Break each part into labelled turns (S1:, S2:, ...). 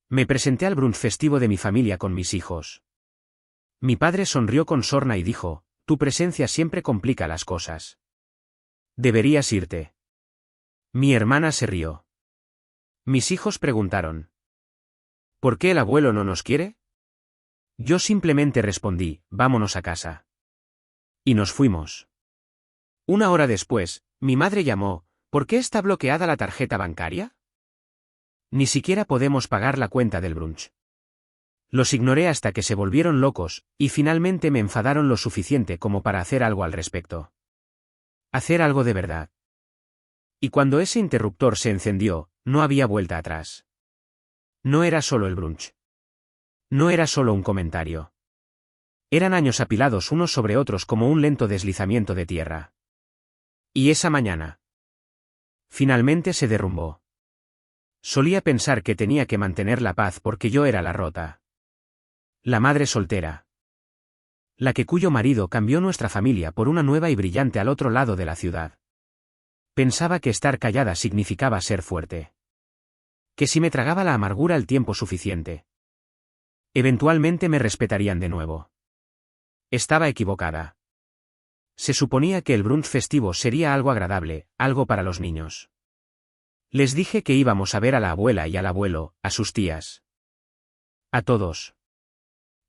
S1: Me presenté al brunch festivo de mi familia con mis hijos. Mi padre sonrió con sorna y dijo, tu presencia siempre complica las cosas. Deberías irte. Mi hermana se rió. Mis hijos preguntaron. ¿Por qué el abuelo no nos quiere? Yo simplemente respondí, vámonos a casa. Y nos fuimos. Una hora después, mi madre llamó, ¿por qué está bloqueada la tarjeta bancaria? Ni siquiera podemos pagar la cuenta del brunch. Los ignoré hasta que se volvieron locos, y finalmente me enfadaron lo suficiente como para hacer algo al respecto. Hacer algo de verdad. Y cuando ese interruptor se encendió, no había vuelta atrás. No era solo el brunch. No era solo un comentario. Eran años apilados unos sobre otros como un lento deslizamiento de tierra. Y esa mañana. Finalmente se derrumbó. Solía pensar que tenía que mantener la paz porque yo era la rota. La madre soltera. La que cuyo marido cambió nuestra familia por una nueva y brillante al otro lado de la ciudad. Pensaba que estar callada significaba ser fuerte. Que si me tragaba la amargura el tiempo suficiente, eventualmente me respetarían de nuevo. Estaba equivocada. Se suponía que el brunch festivo sería algo agradable, algo para los niños. Les dije que íbamos a ver a la abuela y al abuelo, a sus tías. A todos.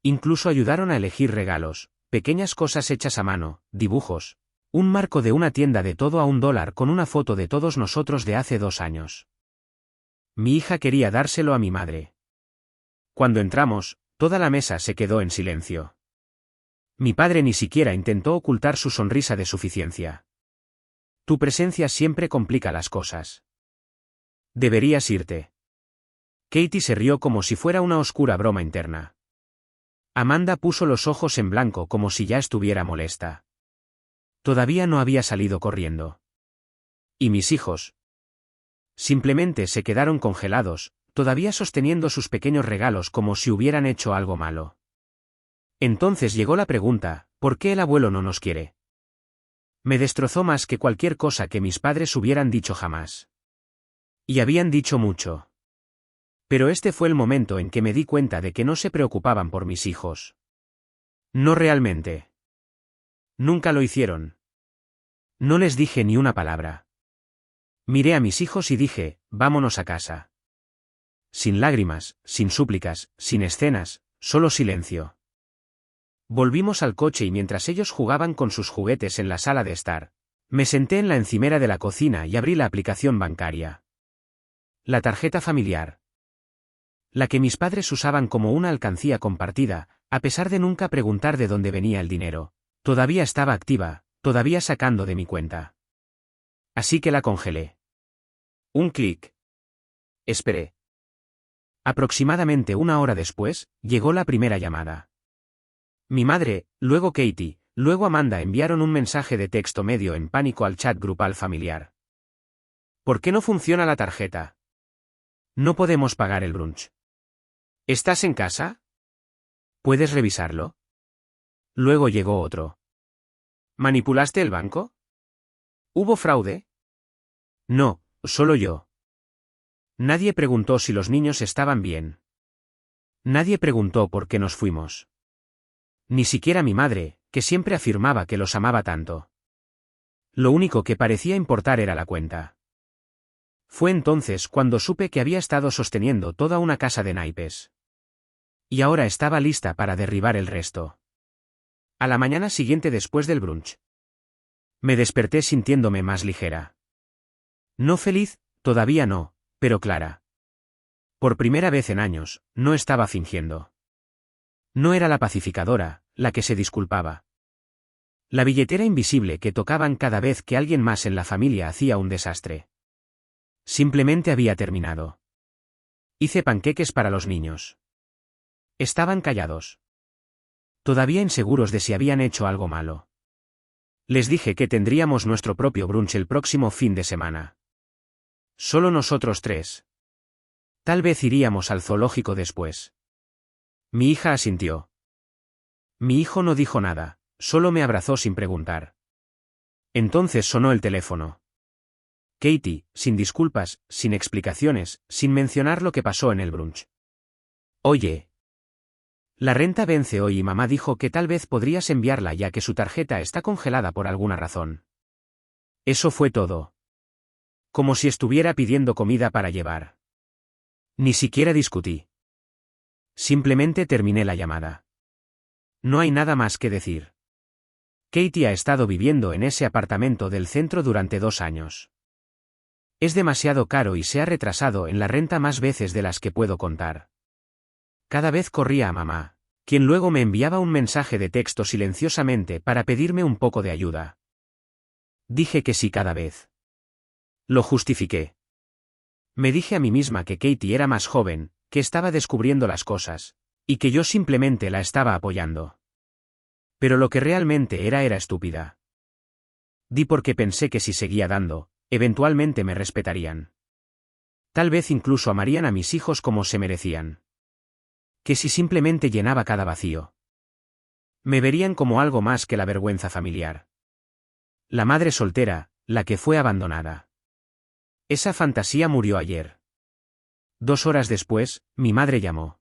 S1: Incluso ayudaron a elegir regalos, pequeñas cosas hechas a mano, dibujos, un marco de una tienda de todo a $1 con una foto de todos nosotros de hace 2 años. Mi hija quería dárselo a mi madre. Cuando entramos, toda la mesa se quedó en silencio. Mi padre ni siquiera intentó ocultar su sonrisa de suficiencia. Tu presencia siempre complica las cosas. Deberías irte. Katie se rió como si fuera una oscura broma interna. Amanda puso los ojos en blanco como si ya estuviera molesta. Todavía no había salido corriendo. ¿Y mis hijos? Simplemente se quedaron congelados, todavía sosteniendo sus pequeños regalos como si hubieran hecho algo malo. Entonces llegó la pregunta, ¿por qué el abuelo no nos quiere? Me destrozó más que cualquier cosa que mis padres hubieran dicho jamás. Y habían dicho mucho. Pero este fue el momento en que me di cuenta de que no se preocupaban por mis hijos. No realmente. Nunca lo hicieron. No les dije ni una palabra. Miré a mis hijos y dije, vámonos a casa. Sin lágrimas, sin súplicas, sin escenas, solo silencio. Volvimos al coche y mientras ellos jugaban con sus juguetes en la sala de estar, me senté en la encimera de la cocina y abrí la aplicación bancaria. La tarjeta familiar. La que mis padres usaban como una alcancía compartida, a pesar de nunca preguntar de dónde venía el dinero, todavía estaba activa, todavía sacando de mi cuenta. Así que la congelé. Un clic. Esperé. Aproximadamente 1 hora después, llegó la primera llamada. Mi madre, luego Katie, luego Amanda enviaron un mensaje de texto medio en pánico al chat grupal familiar. ¿Por qué no funciona la tarjeta? No podemos pagar el brunch. ¿Estás en casa? ¿Puedes revisarlo? Luego llegó otro. ¿Manipulaste el banco? ¿Hubo fraude? No, solo yo. Nadie preguntó si los niños estaban bien. Nadie preguntó por qué nos fuimos. Ni siquiera mi madre, que siempre afirmaba que los amaba tanto. Lo único que parecía importar era la cuenta. Fue entonces cuando supe que había estado sosteniendo toda una casa de naipes. Y ahora estaba lista para derribar el resto. A la mañana siguiente después del brunch. Me desperté sintiéndome más ligera. No feliz, todavía no, pero clara. Por primera vez en años, no estaba fingiendo. No era la pacificadora, la que se disculpaba. La billetera invisible que tocaban cada vez que alguien más en la familia hacía un desastre. Simplemente había terminado. Hice panqueques para los niños. Estaban callados. Todavía inseguros de si habían hecho algo malo. Les dije que tendríamos nuestro propio brunch el próximo fin de semana. Solo nosotros 3. Tal vez iríamos al zoológico después. Mi hija asintió. Mi hijo no dijo nada, solo me abrazó sin preguntar. Entonces sonó el teléfono. Katie, sin disculpas, sin explicaciones, sin mencionar lo que pasó en el brunch. Oye. La renta vence hoy y mamá dijo que tal vez podrías enviarla ya que su tarjeta está congelada por alguna razón. Eso fue todo. Como si estuviera pidiendo comida para llevar. Ni siquiera discutí. Simplemente terminé la llamada. No hay nada más que decir. Katie ha estado viviendo en ese apartamento del centro durante 2 años. Es demasiado caro y se ha retrasado en la renta más veces de las que puedo contar. Cada vez corría a mamá, quien luego me enviaba un mensaje de texto silenciosamente para pedirme un poco de ayuda. Dije que sí cada vez. Lo justifiqué. Me dije a mí misma que Katie era más joven, que estaba descubriendo las cosas, y que yo simplemente la estaba apoyando. Pero lo que realmente era estúpida. Di porque pensé que si seguía dando, eventualmente me respetarían. Tal vez incluso amarían a mis hijos como se merecían. Que si simplemente llenaba cada vacío. Me verían como algo más que la vergüenza familiar. La madre soltera, la que fue abandonada. Esa fantasía murió ayer. 2 horas después, mi madre llamó.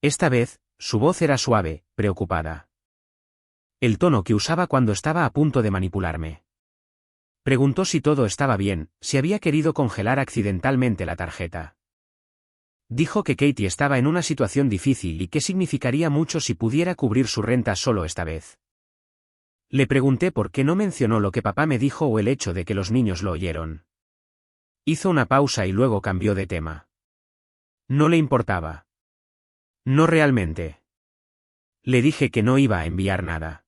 S1: Esta vez, su voz era suave, preocupada. El tono que usaba cuando estaba a punto de manipularme. Preguntó si todo estaba bien, si había querido congelar accidentalmente la tarjeta. Dijo que Katie estaba en una situación difícil y que significaría mucho si pudiera cubrir su renta solo esta vez. Le pregunté por qué no mencionó lo que papá me dijo o el hecho de que los niños lo oyeron. Hizo una pausa y luego cambió de tema. No le importaba. No realmente. Le dije que no iba a enviar nada.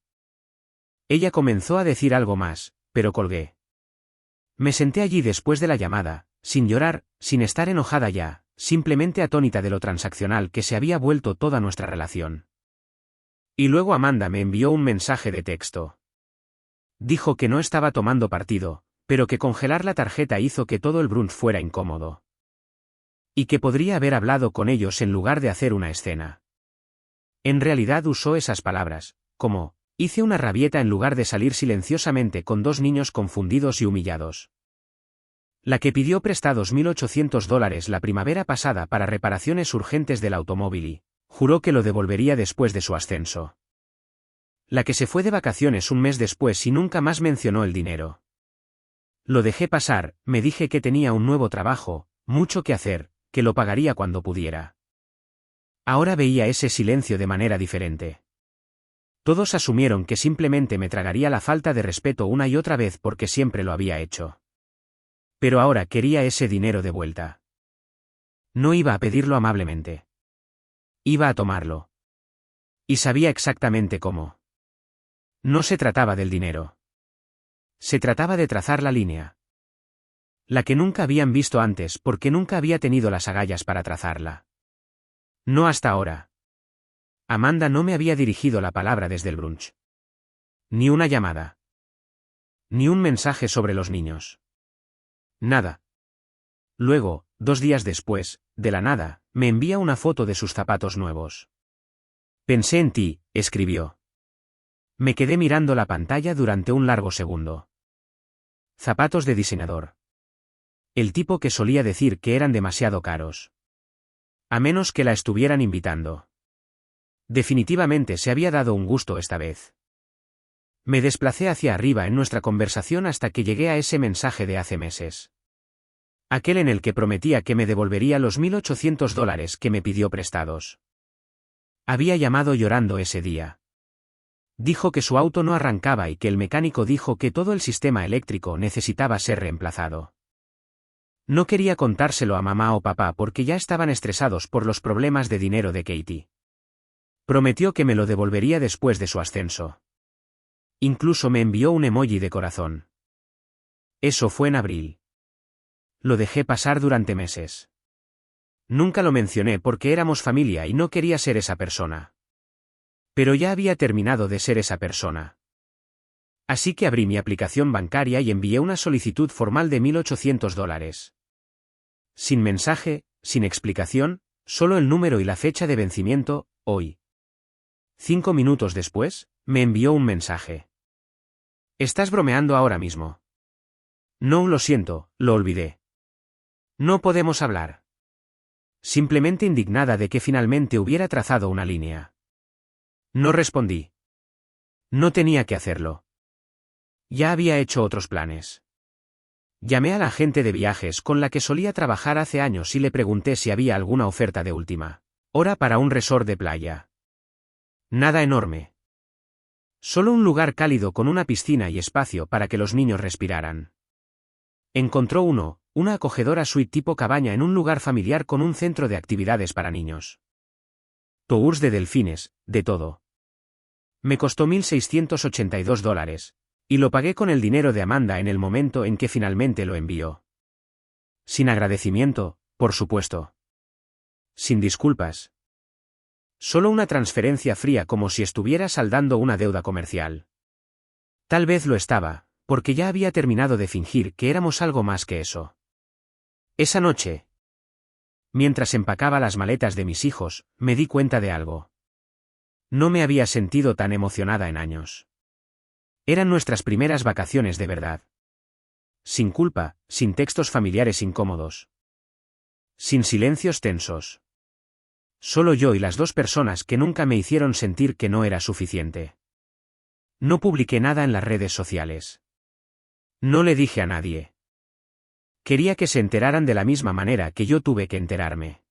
S1: Ella comenzó a decir algo más, pero colgué. Me senté allí después de la llamada, sin llorar, sin estar enojada ya, simplemente atónita de lo transaccional que se había vuelto toda nuestra relación. Y luego Amanda me envió un mensaje de texto. Dijo que no estaba tomando partido, pero que congelar la tarjeta hizo que todo el brunch fuera incómodo. Y que podría haber hablado con ellos en lugar de hacer una escena. En realidad usó esas palabras, como, hice una rabieta en lugar de salir silenciosamente con 2 niños confundidos y humillados. La que pidió prestados $1.800 la primavera pasada para reparaciones urgentes del automóvil y juró que lo devolvería después de su ascenso. La que se fue de vacaciones un mes después y nunca más mencionó el dinero. Lo dejé pasar, me dije que tenía un nuevo trabajo, mucho que hacer, que lo pagaría cuando pudiera. Ahora veía ese silencio de manera diferente. Todos asumieron que simplemente me tragaría la falta de respeto una y otra vez porque siempre lo había hecho. Pero ahora quería ese dinero de vuelta. No iba a pedirlo amablemente. Iba a tomarlo. Y sabía exactamente cómo. No se trataba del dinero. Se trataba de trazar la línea. La que nunca habían visto antes porque nunca había tenido las agallas para trazarla. No hasta ahora. Amanda no me había dirigido la palabra desde el brunch. Ni una llamada. Ni un mensaje sobre los niños. Nada. Luego, 2 días después, de la nada, me envía una foto de sus zapatos nuevos. Pensé en ti, escribió. Me quedé mirando la pantalla durante un largo segundo. Zapatos de diseñador. El tipo que solía decir que eran demasiado caros. A menos que la estuvieran invitando. Definitivamente se había dado un gusto esta vez. Me desplacé hacia arriba en nuestra conversación hasta que llegué a ese mensaje de hace meses. Aquel en el que prometía que me devolvería los $1.800 que me pidió prestados. Había llamado llorando ese día. Dijo que su auto no arrancaba y que el mecánico dijo que todo el sistema eléctrico necesitaba ser reemplazado. No quería contárselo a mamá o papá porque ya estaban estresados por los problemas de dinero de Katie. Prometió que me lo devolvería después de su ascenso. Incluso me envió un emoji de corazón. Eso fue en abril. Lo dejé pasar durante meses. Nunca lo mencioné porque éramos familia y no quería ser esa persona. Pero ya había terminado de ser esa persona. Así que abrí mi aplicación bancaria y envié una solicitud formal de $1.800. Sin mensaje, sin explicación, solo el número y la fecha de vencimiento, hoy. 5 minutos después, me envió un mensaje. ¿Estás bromeando ahora mismo? No, lo siento, lo olvidé. No podemos hablar. simplemente indignada de que finalmente hubiera trazado una línea. No respondí. No tenía que hacerlo. Ya había hecho otros planes. Llamé a la agente de viajes con la que solía trabajar hace años y le pregunté si había alguna oferta de última hora para un resort de playa. Nada enorme. Solo un lugar cálido con una piscina y espacio para que los niños respiraran. Encontró una acogedora suite tipo cabaña en un lugar familiar con un centro de actividades para niños. Tours de delfines, de todo. Me costó $1,682, y lo pagué con el dinero de Amanda en el momento en que finalmente lo envió. Sin agradecimiento, por supuesto. Sin disculpas. Solo una transferencia fría como si estuviera saldando una deuda comercial. Tal vez lo estaba, porque ya había terminado de fingir que éramos algo más que eso. Esa noche, mientras empacaba las maletas de mis hijos, me di cuenta de algo. No me había sentido tan emocionada en años. Eran nuestras primeras vacaciones de verdad. Sin culpa, sin textos familiares incómodos. Sin silencios tensos. Solo yo y las dos personas que nunca me hicieron sentir que no era suficiente. No publiqué nada en las redes sociales. No le dije a nadie. Quería que se enteraran de la misma manera que yo tuve que enterarme.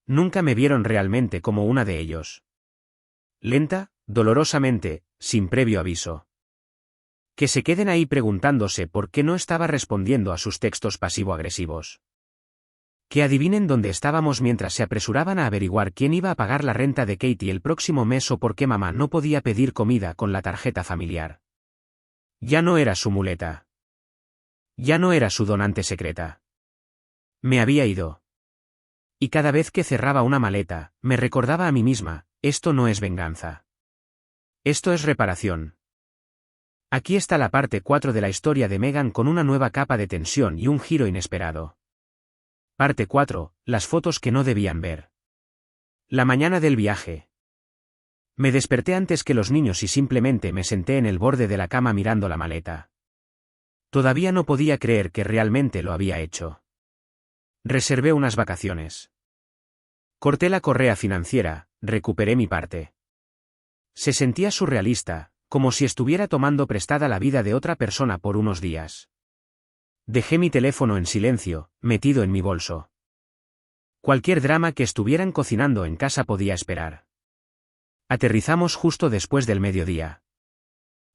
S1: Nunca me vieron realmente como una de ellos. Lenta, dolorosamente, sin previo aviso. Que se queden ahí preguntándose por qué no estaba respondiendo a sus textos pasivo-agresivos. Que adivinen dónde estábamos mientras se apresuraban a averiguar quién iba a pagar la renta de Katie el próximo mes o por qué mamá no podía pedir comida con la tarjeta familiar. Ya no era su muleta. Ya no era su donante secreta. Me había ido. Y cada vez que cerraba una maleta, me recordaba a mí misma, esto no es venganza. Esto es reparación. Aquí está la parte 4 de la historia de Megan con una nueva capa de tensión y un giro inesperado. Parte 4, las fotos que no debían ver. La mañana del viaje. Me desperté antes que los niños y simplemente me senté en el borde de la cama mirando la maleta. Todavía no podía creer que realmente lo había hecho. Reservé unas vacaciones. Corté la correa financiera, recuperé mi parte. Se sentía surrealista, como si estuviera tomando prestada la vida de otra persona por unos días. Dejé mi teléfono en silencio, metido en mi bolso. Cualquier drama que estuvieran cocinando en casa podía esperar. Aterrizamos justo después del mediodía.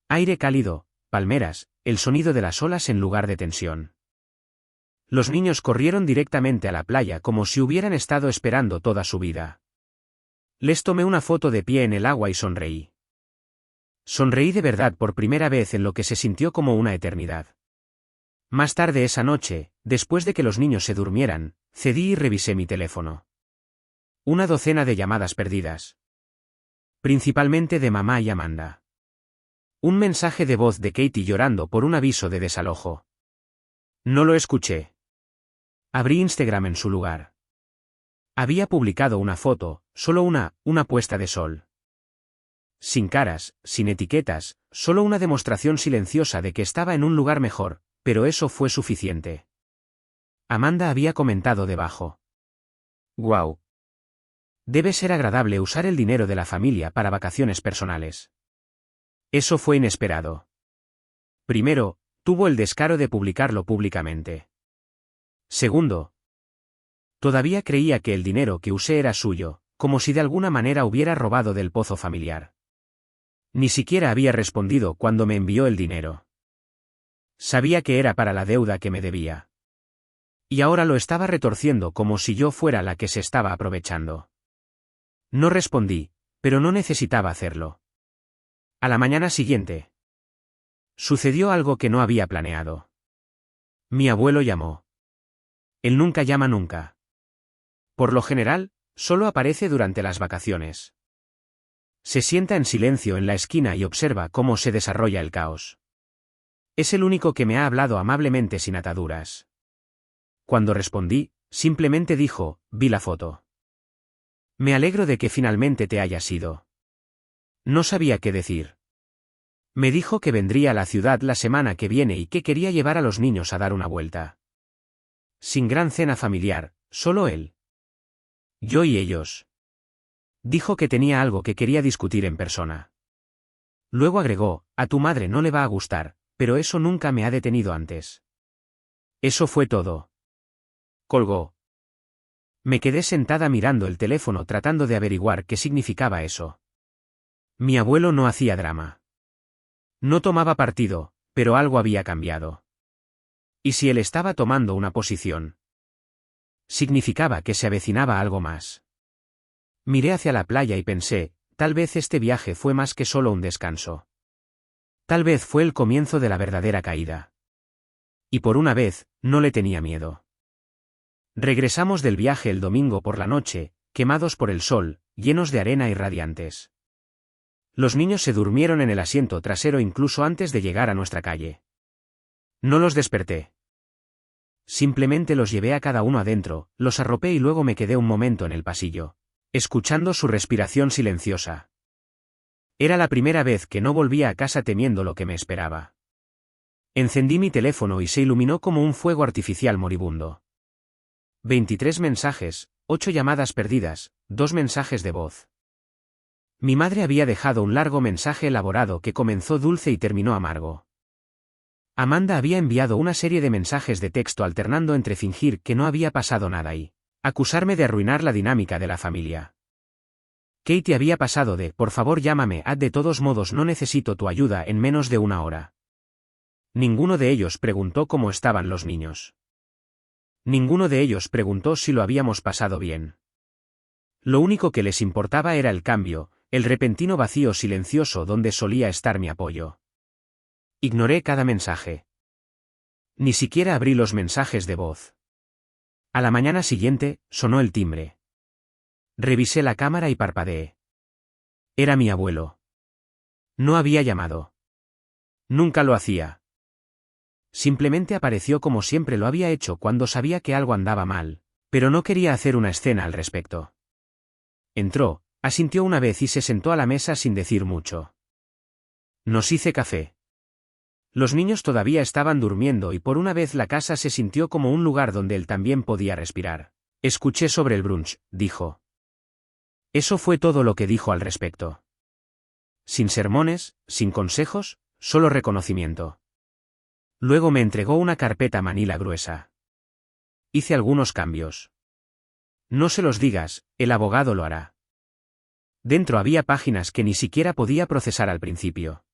S1: Aire cálido, palmeras, el sonido de las olas en lugar de tensión. Los niños corrieron directamente a la playa como si hubieran estado esperando toda su vida. Les tomé una foto de pie en el agua y sonreí. Sonreí de verdad por primera vez en lo que se sintió como una eternidad. Más tarde esa noche, después de que los niños se durmieran, cedí y revisé mi teléfono. Una docena de llamadas perdidas. Principalmente de mamá y Amanda. Un mensaje de voz de Katie llorando por un aviso de desalojo. No lo escuché. Abrí Instagram en su lugar. Había publicado una foto, solo una puesta de sol. Sin caras, sin etiquetas, solo una demostración silenciosa de que estaba en un lugar mejor, pero eso fue suficiente. Amanda había comentado debajo. «Guau. Debe ser agradable usar el dinero de la familia para vacaciones personales». Eso fue inesperado. Primero, tuvo el descaro de publicarlo públicamente. Segundo, todavía creía que el dinero que usé era suyo, como si de alguna manera hubiera robado del pozo familiar. Ni siquiera había respondido cuando me envió el dinero. Sabía que era para la deuda que me debía. Y ahora lo estaba retorciendo como si yo fuera la que se estaba aprovechando. No respondí, pero no necesitaba hacerlo. A la mañana siguiente. Sucedió algo que no había planeado. Mi abuelo llamó. Él nunca llama nunca. Por lo general, solo aparece durante las vacaciones. Se sienta en silencio en la esquina y observa cómo se desarrolla el caos. Es el único que me ha hablado amablemente sin ataduras. Cuando respondí, simplemente dijo, vi la foto. Me alegro de que finalmente te hayas ido. No sabía qué decir. Me dijo que vendría a la ciudad la semana que viene y que quería llevar a los niños a dar una vuelta. Sin gran cena familiar, solo él. Yo y ellos. Dijo que tenía algo que quería discutir en persona. Luego agregó, a tu madre no le va a gustar, pero eso nunca me ha detenido antes. Eso fue todo. Colgó. Me quedé sentada mirando el teléfono tratando de averiguar qué significaba eso. Mi abuelo no hacía drama. No tomaba partido, pero algo había cambiado. ¿Y si él estaba tomando una posición? Significaba que se avecinaba algo más. Miré hacia la playa y pensé, tal vez este viaje fue más que solo un descanso. Tal vez fue el comienzo de la verdadera caída. Y por una vez, no le tenía miedo. Regresamos del viaje el domingo por la noche, quemados por el sol, llenos de arena y radiantes. Los niños se durmieron en el asiento trasero incluso antes de llegar a nuestra calle. No los desperté. Simplemente los llevé a cada uno adentro, los arropé y luego me quedé un momento en el pasillo, escuchando su respiración silenciosa. Era la primera vez que no volvía a casa temiendo lo que me esperaba. Encendí mi teléfono y se iluminó como un fuego artificial moribundo. 23 mensajes, 8 llamadas perdidas, 2 mensajes de voz. Mi madre había dejado un largo mensaje elaborado que comenzó dulce y terminó amargo. Amanda había enviado una serie de mensajes de texto alternando entre fingir que no había pasado nada y acusarme de arruinar la dinámica de la familia. Katie había pasado de, por favor llámame, a de todos modos no necesito tu ayuda en menos de una hora. Ninguno de ellos preguntó cómo estaban los niños. Ninguno de ellos preguntó si lo habíamos pasado bien. Lo único que les importaba era el cambio, el repentino vacío silencioso donde solía estar mi apoyo. Ignoré cada mensaje. Ni siquiera abrí los mensajes de voz. A la mañana siguiente, sonó el timbre. Revisé la cámara y parpadeé. Era mi abuelo. No había llamado. Nunca lo hacía. Simplemente apareció como siempre lo había hecho cuando sabía que algo andaba mal, pero no quería hacer una escena al respecto. Entró, asintió una vez y se sentó a la mesa sin decir mucho. Nos hice café. Los niños todavía estaban durmiendo y por una vez la casa se sintió como un lugar donde él también podía respirar. Escuché sobre el brunch, dijo. Eso fue todo lo que dijo al respecto. Sin sermones, sin consejos, solo reconocimiento. Luego me entregó una carpeta manila gruesa. Hice algunos cambios. No se los digas, el abogado lo hará. Dentro había páginas que ni siquiera podía procesar al principio.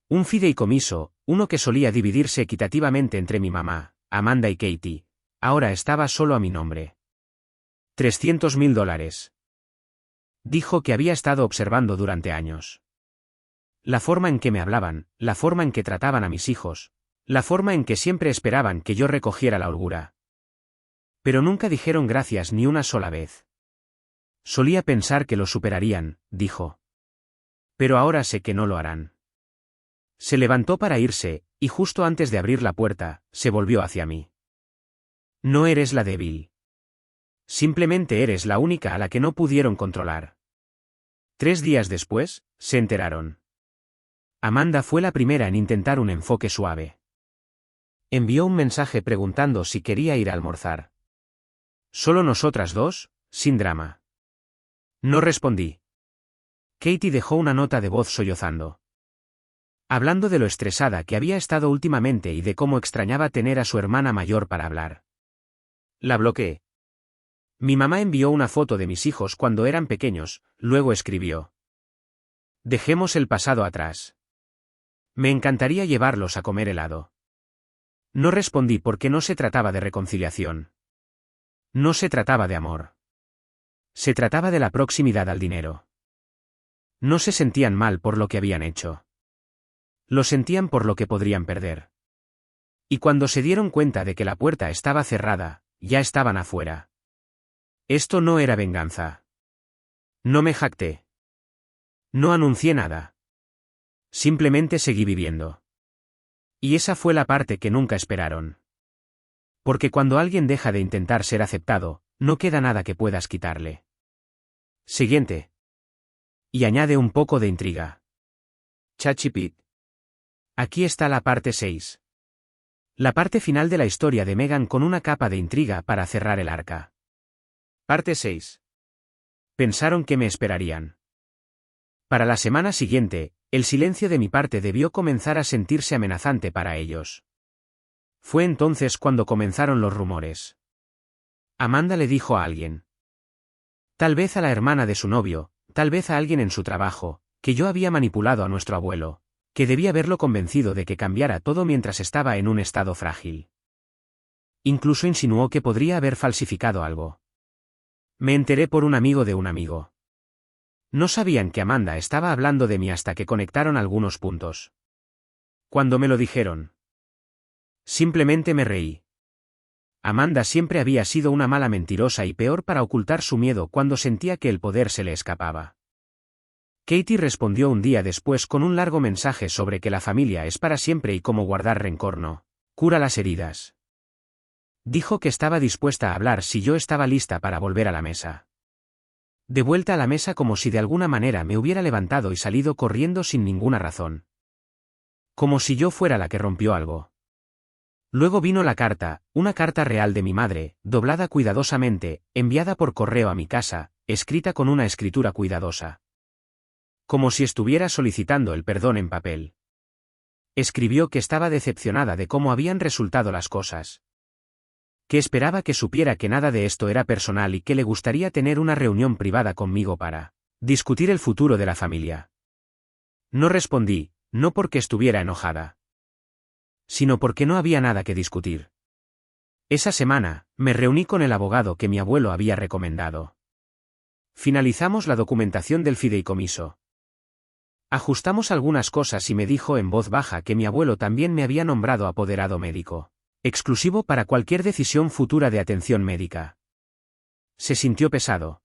S1: Un fideicomiso, uno que solía dividirse equitativamente entre mi mamá, Amanda y Katie, ahora estaba solo a mi nombre. $300.000. Dijo que había estado observando durante años. La forma en que me hablaban, la forma en que trataban a mis hijos, la forma en que siempre esperaban que yo recogiera la holgura. Pero nunca dijeron gracias ni una sola vez. Solía pensar que lo superarían, dijo. Pero ahora sé que no lo harán. Se levantó para irse, y justo antes de abrir la puerta, se volvió hacia mí. No eres la débil. Simplemente eres la única a la que no pudieron controlar. 3 días después, se enteraron. Amanda fue la primera en intentar un enfoque suave. Envió un mensaje preguntando si quería ir a almorzar. Solo nosotras dos, sin drama. No respondí. Katie dejó una nota de voz sollozando. Hablando de lo estresada que había estado últimamente y de cómo extrañaba tener a su hermana mayor para hablar. La bloqueé. Mi mamá envió una foto de mis hijos cuando eran pequeños, luego escribió. Dejemos el pasado atrás. Me encantaría llevarlos a comer helado. No respondí porque no se trataba de reconciliación. No se trataba de amor. Se trataba de la proximidad al dinero. No se sentían mal por lo que habían hecho. Lo sentían por lo que podrían perder. Y cuando se dieron cuenta de que la puerta estaba cerrada, ya estaban afuera. Esto no era venganza. No me jacté. No anuncié nada. Simplemente seguí viviendo. Y esa fue la parte que nunca esperaron. Porque cuando alguien deja de intentar ser aceptado, no queda nada que puedas quitarle. Siguiente. Y añade un poco de intriga. Chachipit. Aquí está la parte 6. La parte final de la historia de Meghan con una capa de intriga para cerrar el arca. Parte 6. Pensaron que me esperarían. Para la semana siguiente, el silencio de mi parte debió comenzar a sentirse amenazante para ellos. Fue entonces cuando comenzaron los rumores. Amanda le dijo a alguien. Tal vez a la hermana de su novio, tal vez a alguien en su trabajo, que yo había manipulado a nuestro abuelo, que debía haberlo convencido de que cambiara todo mientras estaba en un estado frágil. Incluso insinuó que podría haber falsificado algo. Me enteré por un amigo de un amigo. No sabían que Amanda estaba hablando de mí hasta que conectaron algunos puntos. Cuando me lo dijeron, simplemente me reí. Amanda siempre había sido una mala mentirosa y peor para ocultar su miedo cuando sentía que el poder se le escapaba. Katie respondió un día después con un largo mensaje sobre que la familia es para siempre y cómo guardar rencor no cura las heridas. Dijo que estaba dispuesta a hablar si yo estaba lista para volver a la mesa. De vuelta a la mesa como si de alguna manera me hubiera levantado y salido corriendo sin ninguna razón. Como si yo fuera la que rompió algo. Luego vino la carta, una carta real de mi madre, doblada cuidadosamente, enviada por correo a mi casa, escrita con una escritura cuidadosa. Como si estuviera solicitando el perdón en papel. Escribió que estaba decepcionada de cómo habían resultado las cosas. Que esperaba que supiera que nada de esto era personal y que le gustaría tener una reunión privada conmigo para discutir el futuro de la familia. No respondí, no porque estuviera enojada, sino porque no había nada que discutir. Esa semana, me reuní con el abogado que mi abuelo había recomendado. Finalizamos la documentación del fideicomiso. Ajustamos algunas cosas y me dijo en voz baja que mi abuelo también me había nombrado apoderado médico, exclusivo para cualquier decisión futura de atención médica. Se sintió pesado.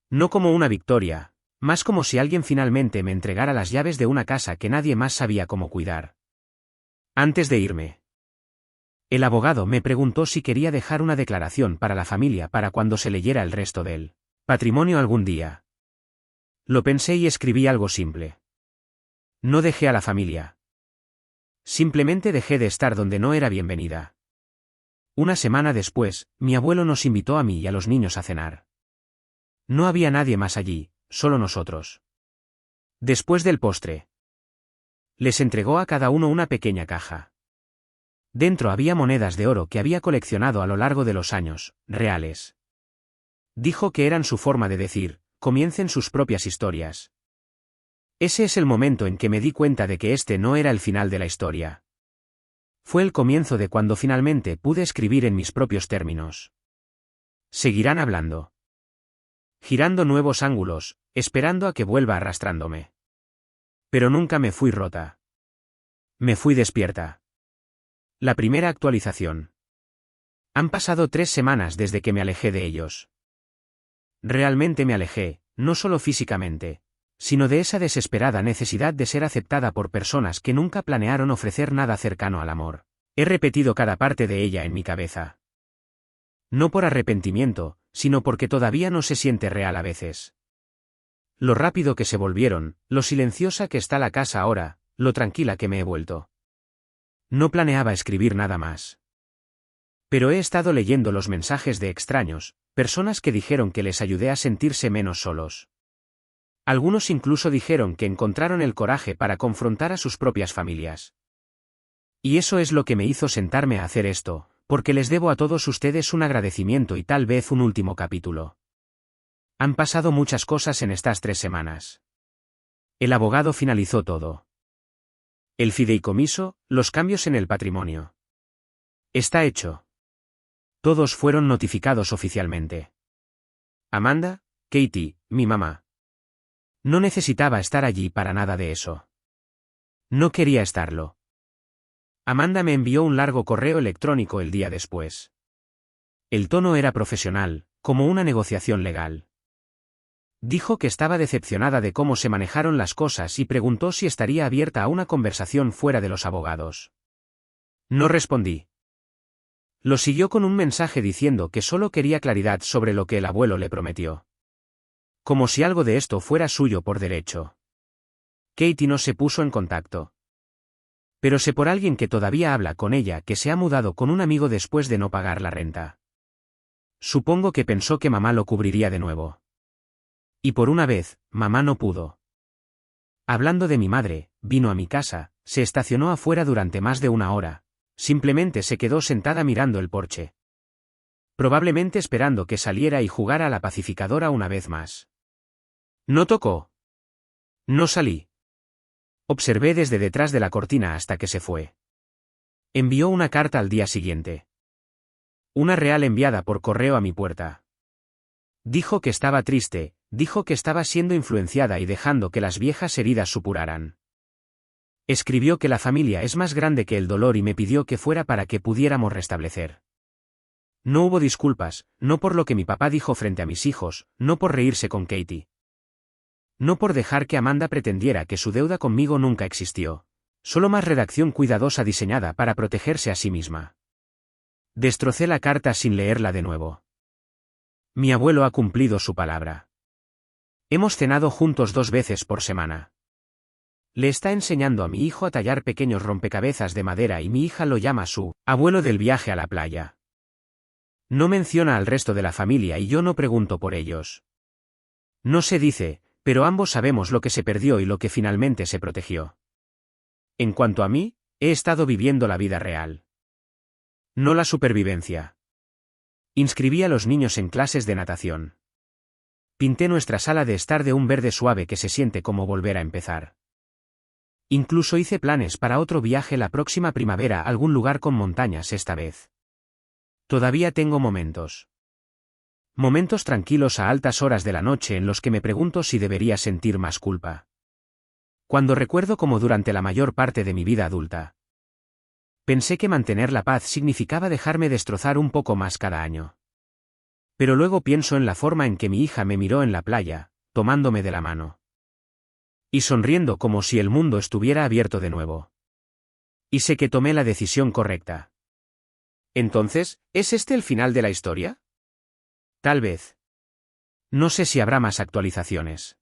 S1: No como una victoria, más como si alguien finalmente me entregara las llaves de una casa que nadie más sabía cómo cuidar. Antes de irme, el abogado me preguntó si quería dejar una declaración para la familia para cuando se leyera el resto del patrimonio algún día. Lo pensé y escribí algo simple. No dejé a la familia. Simplemente dejé de estar donde no era bienvenida. Una semana después, mi abuelo nos invitó a mí y a los niños a cenar. No había nadie más allí, solo nosotros. Después del postre, les entregó a cada uno una pequeña caja. Dentro había monedas de oro que había coleccionado a lo largo de los años, reales. Dijo que eran su forma de decir, comiencen sus propias historias. Ese es el momento en que me di cuenta de que este no era el final de la historia. Fue el comienzo de cuando finalmente pude escribir en mis propios términos. Seguirán hablando. Girando nuevos ángulos, esperando a que vuelva arrastrándome. Pero nunca me fui rota. Me fui despierta. La primera actualización. Han pasado 3 semanas desde que me alejé de ellos. Realmente me alejé, no solo físicamente, sino de esa desesperada necesidad de ser aceptada por personas que nunca planearon ofrecer nada cercano al amor. He repetido cada parte de ella en mi cabeza. No por arrepentimiento, sino porque todavía no se siente real a veces. Lo rápido que se volvieron, lo silenciosa que está la casa ahora, lo tranquila que me he vuelto. No planeaba escribir nada más. Pero he estado leyendo los mensajes de extraños, personas que dijeron que les ayudé a sentirse menos solos. Algunos incluso dijeron que encontraron el coraje para confrontar a sus propias familias. Y eso es lo que me hizo sentarme a hacer esto, porque les debo a todos ustedes un agradecimiento y tal vez un último capítulo. Han pasado muchas cosas en estas 3 semanas. El abogado finalizó todo. El fideicomiso, los cambios en el patrimonio. Está hecho. Todos fueron notificados oficialmente. Amanda, Katie, mi mamá. No necesitaba estar allí para nada de eso. No quería estarlo. Amanda me envió un largo correo electrónico el día después. El tono era profesional, como una negociación legal. Dijo que estaba decepcionada de cómo se manejaron las cosas y preguntó si estaría abierta a una conversación fuera de los abogados. No respondí. Lo siguió con un mensaje diciendo que solo quería claridad sobre lo que el abuelo le prometió. Como si algo de esto fuera suyo por derecho. Katie no se puso en contacto. Pero sé por alguien que todavía habla con ella que se ha mudado con un amigo después de no pagar la renta. Supongo que pensó que mamá lo cubriría de nuevo. Y por una vez, mamá no pudo. Hablando de mi madre, vino a mi casa, se estacionó afuera durante más de una hora. Simplemente se quedó sentada mirando el porche. Probablemente esperando que saliera y jugara a la pacificadora una vez más. No tocó. No salí. Observé desde detrás de la cortina hasta que se fue. Envió una carta al día siguiente. Una real enviada por correo a mi puerta. Dijo que estaba triste, dijo que estaba siendo influenciada y dejando que las viejas heridas supuraran. Escribió que la familia es más grande que el dolor y me pidió que fuera para que pudiéramos restablecer. No hubo disculpas, no por lo que mi papá dijo frente a mis hijos, no por reírse con Katie. No por dejar que Amanda pretendiera que su deuda conmigo nunca existió. Solo más redacción cuidadosa diseñada para protegerse a sí misma. Destrocé la carta sin leerla de nuevo. Mi abuelo ha cumplido su palabra. Hemos cenado juntos 2 veces por semana. Le está enseñando a mi hijo a tallar pequeños rompecabezas de madera y mi hija lo llama su abuelo del viaje a la playa. No menciona al resto de la familia y yo no pregunto por ellos. No se dice, pero ambos sabemos lo que se perdió y lo que finalmente se protegió. En cuanto a mí, he estado viviendo la vida real. No la supervivencia. Inscribí a los niños en clases de natación. Pinté nuestra sala de estar de un verde suave que se siente como volver a empezar. Incluso hice planes para otro viaje la próxima primavera a algún lugar con montañas esta vez. Todavía tengo momentos. Momentos tranquilos a altas horas de la noche en los que me pregunto si debería sentir más culpa. Cuando recuerdo como durante la mayor parte de mi vida adulta. Pensé que mantener la paz significaba dejarme destrozar un poco más cada año. Pero luego pienso en la forma en que mi hija me miró en la playa, tomándome de la mano. Y sonriendo como si el mundo estuviera abierto de nuevo. Y sé que tomé la decisión correcta. Entonces, ¿es este el final de la historia? Tal vez. No sé si habrá más actualizaciones.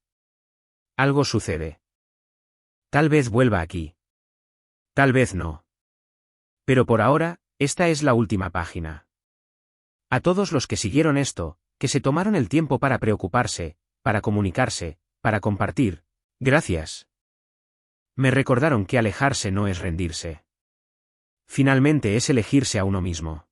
S1: Algo sucede. Tal vez vuelva aquí. Tal vez no. Pero por ahora, esta es la última página. A todos los que siguieron esto, que se tomaron el tiempo para preocuparse, para comunicarse, para compartir, gracias. Me recordaron que alejarse no es rendirse. Finalmente es elegirse a uno mismo.